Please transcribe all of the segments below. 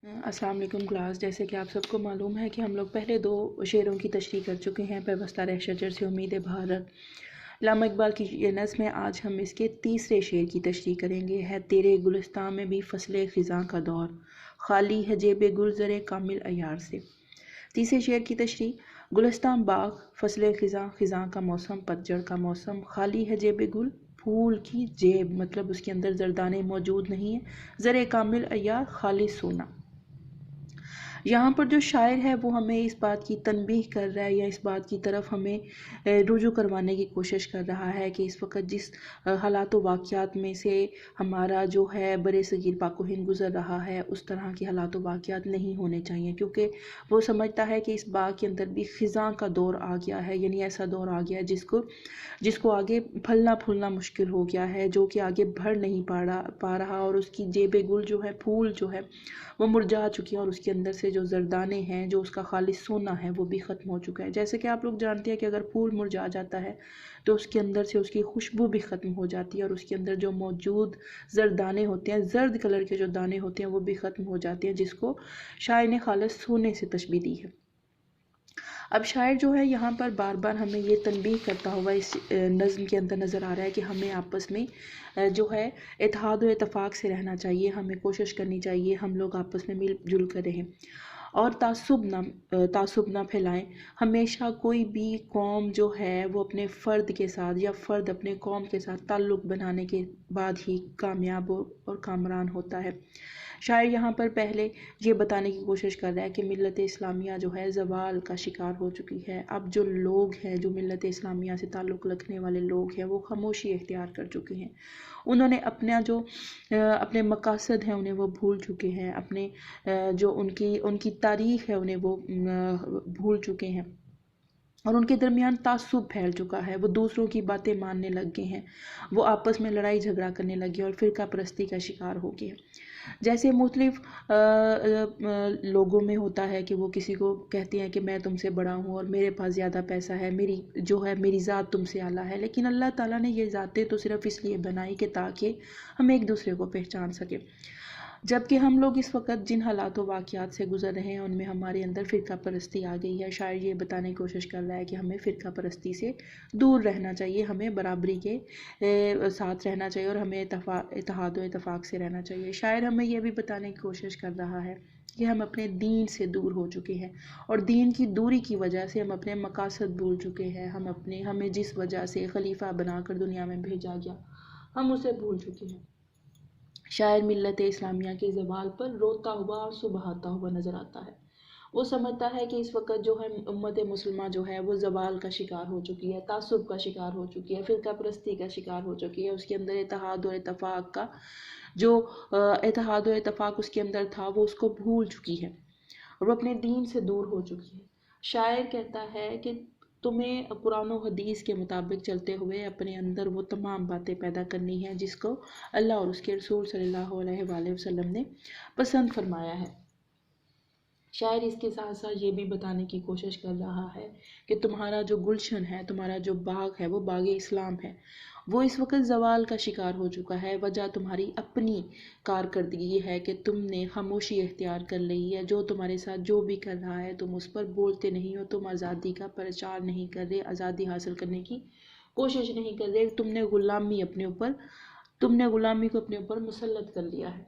السلام علیکم کلاس، جیسے کہ آپ سب کو معلوم ہے کہ ہم لوگ پہلے 2 شعروں کی تشریح کر چکے ہیں، پیوستہ رہ شجر سے امید بہار رکھ، علامہ اقبال کی یہ نظم ہے۔ آج ہم اس کے تیسرے شعر کی تشریح کریں گے۔ ہے تیرے گلستان میں بھی فصل خزاں کا دور، خالی ہے جیب گلزر کامل عیار سے۔ تیسرے شعر کی تشریح۔ گلستان باغ، فصل خزاں، خزاں کا موسم، پتجھڑ کا موسم، خالی ہے جیب گل، پھول کی جیب مطلب اس کے اندر زردانے موجود نہیں ہیں، زر کامل عیار، خالص سونا۔ یہاں پر جو شاعر ہے وہ ہمیں اس بات کی تنبیہ کر رہا ہے یا اس بات کی طرف ہمیں رجوع کروانے کی کوشش کر رہا ہے کہ اس وقت جس حالات و واقعات میں سے ہمارا جو ہے برِ صغیر پاک و ہند گزر رہا ہے، اس طرح کے حالات و واقعات نہیں ہونے چاہیے، کیونکہ وہ سمجھتا ہے کہ اس باغ کے اندر بھی خزاں کا دور آ گیا ہے، یعنی ایسا دور آ گیا ہے جس کو آگے پھلنا پھولنا مشکل ہو گیا ہے، جو کہ آگے بڑھ نہیں پا رہا، اور اس کی جیب گل جو ہے، پھول جو ہے وہ مرجھا چکی ہے، اور اس کے اندر سے جو زردانے ہیں، جو اس کا خالص سونا ہے، وہ بھی ختم ہو چکا ہے۔ جیسے کہ آپ لوگ جانتے ہیں کہ اگر پھول مرجھا جاتا ہے تو اس کے اندر سے اس کی خوشبو بھی ختم ہو جاتی ہے، اور اس کے اندر جو موجود زردانے ہوتے ہیں، زرد کلر کے جو دانے ہوتے ہیں، وہ بھی ختم ہو جاتے ہیں، جس کو شاعر نے خالص سونے سے تشبیہ دی ہے۔ اب شاعر جو ہے یہاں پر بار بار ہمیں یہ تنبیہ کرتا ہوا اس نظم کے اندر نظر آ رہا ہے کہ ہمیں آپس میں جو ہے اتحاد و اتفاق سے رہنا چاہیے، ہمیں کوشش کرنی چاہیے ہم لوگ آپس میں مل جل کر رہیں اور تعصب نہ پھیلائیں۔ ہمیشہ کوئی بھی قوم جو ہے وہ اپنے فرد کے ساتھ یا فرد اپنے قوم کے ساتھ تعلق بنانے کے بعد ہی کامیاب اور کامران ہوتا ہے۔ شاعر یہاں پر پہلے یہ بتانے کی کوشش کر رہا ہے کہ ملت اسلامیہ جو ہے زوال کا شکار ہو چکی ہے۔ اب جو لوگ ہیں، جو ملت اسلامیہ سے تعلق رکھنے والے لوگ ہیں، وہ خاموشی اختیار کر چکے ہیں۔ انہوں نے اپنے مقاصد ہیں انہیں وہ بھول چکے ہیں، اپنے جو ان کی تاریخ ہے انہیں وہ بھول چکے ہیں، اور ان کے درمیان تعصب پھیل چکا ہے۔ وہ دوسروں کی باتیں ماننے لگ گئے ہیں، وہ آپس میں لڑائی جھگڑا کرنے لگے اور فرقہ پرستی کا شکار ہو گئے۔ جیسے مختلف لوگوں میں ہوتا ہے کہ وہ کسی کو کہتے ہیں کہ میں تم سے بڑا ہوں اور میرے پاس زیادہ پیسہ ہے، میری ذات تم سے اعلیٰ ہے، لیکن اللہ تعالیٰ نے یہ ذاتیں تو صرف اس لیے بنائی کہ تاکہ ہم ایک دوسرے کو پہچان سکیں۔ جبکہ ہم لوگ اس وقت جن حالات و واقعات سے گزر رہے ہیں ان میں ہمارے اندر فرقہ پرستی آ گئی ہے۔ شاعر یہ بتانے کی کوشش کر رہا ہے کہ ہمیں فرقہ پرستی سے دور رہنا چاہیے، ہمیں برابری کے ساتھ رہنا چاہیے، اور ہمیں اتحاد و اتفاق سے رہنا چاہیے۔ شاعر ہمیں یہ بھی بتانے کی کوشش کر رہا ہے کہ ہم اپنے دین سے دور ہو چکے ہیں، اور دین کی دوری کی وجہ سے ہم اپنے مقاصد بھول چکے ہیں، ہمیں جس وجہ سے خلیفہ بنا کر دنیا میں بھیجا گیا ہم اسے بھول چکے ہیں۔ شاعر ملت اسلامیہ کے زوال پر روتا ہوا اور سبہاتا ہوا نظر آتا ہے۔ وہ سمجھتا ہے کہ اس وقت جو ہے امت مسلمہ جو ہے وہ زوال کا شکار ہو چکی ہے، تعصب کا شکار ہو چکی ہے، فرقہ پرستی کا شکار ہو چکی ہے۔ اس کے اندر اتحاد و اتفاق اس کے اندر تھا، وہ اس کو بھول چکی ہے، اور وہ اپنے دین سے دور ہو چکی ہے۔ شاعر کہتا ہے کہ تمہیں قرآن و حدیث کے مطابق چلتے ہوئے اپنے اندر وہ تمام باتیں پیدا کرنی ہیں جس کو اللہ اور اس کے رسول صلی اللہ علیہ وآلہ وسلم نے پسند فرمایا ہے۔ شاعر اس کے ساتھ ساتھ یہ بھی بتانے کی کوشش کر رہا ہے کہ تمہارا جو گلشن ہے، تمہارا جو باغ ہے، وہ باغ اسلام ہے، وہ اس وقت زوال کا شکار ہو چکا ہے۔ وجہ تمہاری اپنی کارکردگی ہے کہ تم نے خاموشی اختیار کر لی ہے۔ جو تمہارے ساتھ جو بھی کر رہا ہے تم اس پر بولتے نہیں ہو، تم آزادی کا پرچار نہیں کر رہے، آزادی حاصل کرنے کی کوشش نہیں کر رہے، تم نے غلامی کو اپنے اوپر مسلط کر لیا ہے۔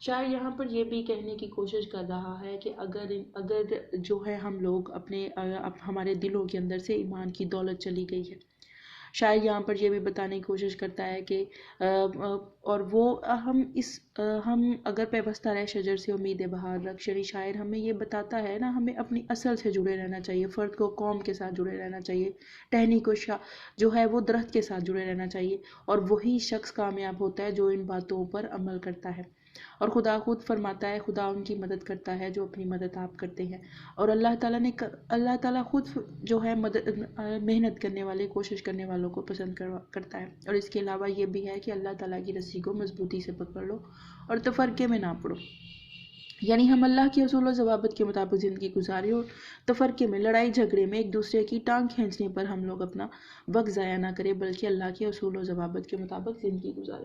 شاعر یہاں پر یہ بھی کہنے کی کوشش کر رہا ہے کہ اگر جو ہے ہم لوگ ہمارے دلوں کے اندر سے ایمان کی دولت چلی گئی ہے۔ شاعر یہاں پر یہ بھی بتانے کی کوشش کرتا ہے کہ ہم اگر پیوستہ رہ شجر سے امید بہار رکھ، شاعر ہمیں یہ بتاتا ہے نا، ہمیں اپنی اصل سے جڑے رہنا چاہیے، فرد کو قوم کے ساتھ جڑے رہنا چاہیے، ٹہنی کو جو ہے وہ درخت کے ساتھ جڑے رہنا چاہیے، اور وہی شخص کامیاب ہوتا ہے جو ان باتوں پر عمل کرتا ہے۔ اور خدا خود فرماتا ہے، خدا ان کی مدد کرتا ہے جو اپنی مدد آپ کرتے ہیں، اور اللہ تعالیٰ خود جو ہے محنت کرنے والے، کوشش کرنے والوں کو پسند کرتا ہے۔ اور اس کے علاوہ یہ بھی ہے کہ اللہ تعالیٰ کی رسی کو مضبوطی سے پکڑ لو اور تفرقے میں نہ پڑو، یعنی ہم اللہ کے اصول و ضوابط کے مطابق زندگی گزارے، اور تفرقے میں، لڑائی جھگڑے میں، ایک دوسرے کی ٹانگ کھینچنے پر ہم لوگ اپنا وقت ضائع نہ کریں، بلکہ اللہ کے اصول و ضوابط کے مطابق زندگی گزارے۔